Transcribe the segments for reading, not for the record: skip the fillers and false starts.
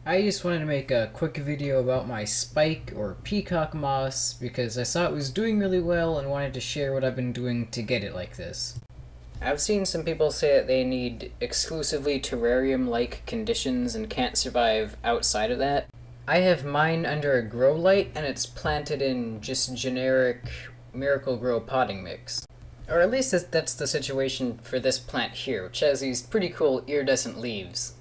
I just wanted to make a quick video about my spike or peacock moss because I saw it was doing really well and wanted to share what I've been doing to get it like this. I've seen some people say that they need exclusively terrarium-like conditions and can't survive outside of that. I have mine under a grow light and it's planted in just generic Miracle-Gro potting mix. Or at least that's the situation for this plant here, which has these pretty cool iridescent leaves.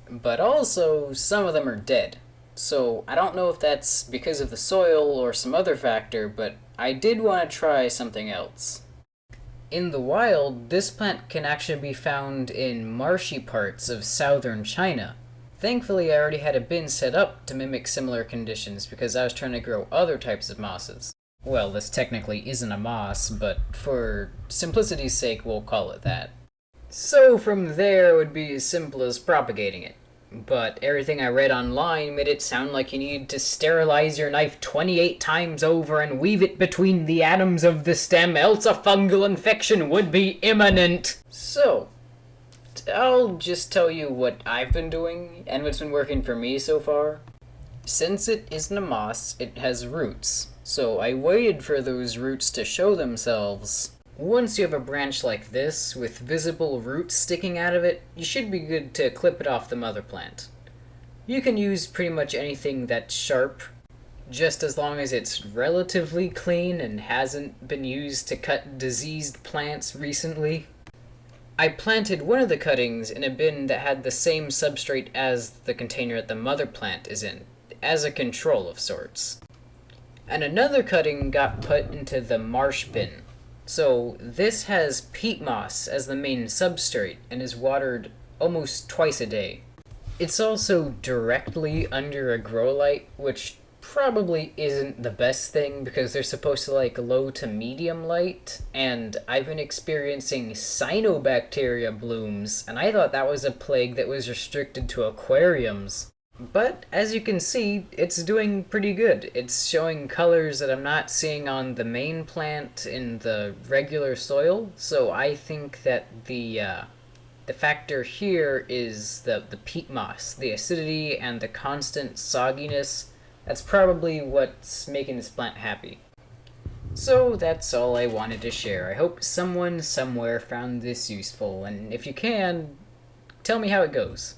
But also, some of them are dead. So I don't know if that's because of the soil or some other factor, but I did want to try something else. In the wild, this plant can actually be found in marshy parts of southern China. Thankfully, I already had a bin set up to mimic similar conditions because I was trying to grow other types of mosses. Well, this technically isn't a moss, but for simplicity's sake, we'll call it that. So from there, it would be as simple as propagating it. But everything I read online made it sound like you need to sterilize your knife 28 times over and weave it between the atoms of the stem, else a fungal infection would be imminent. So, I'll just tell you what I've been doing and what's been working for me so far. Since it isn't a moss, it has roots. So I waited for those roots to show themselves. Once you have a branch like this, with visible roots sticking out of it, you should be good to clip it off the mother plant. You can use pretty much anything that's sharp, just as long as it's relatively clean and hasn't been used to cut diseased plants recently. I planted one of the cuttings in a bin that had the same substrate as the container that the mother plant is in, as a control of sorts. And another cutting got put into the marsh bin. So this has peat moss as the main substrate and is watered almost twice a day. It's also directly under a grow light, which probably isn't the best thing because they're supposed to like low to medium light, and I've been experiencing cyanobacteria blooms, and I thought that was a plague that was restricted to aquariums. But, as you can see, it's doing pretty good. It's showing colors that I'm not seeing on the main plant in the regular soil, so I think that the factor here is the peat moss, the acidity and the constant sogginess. That's probably what's making this plant happy. So that's all I wanted to share. I hope someone somewhere found this useful, and if you can, tell me how it goes.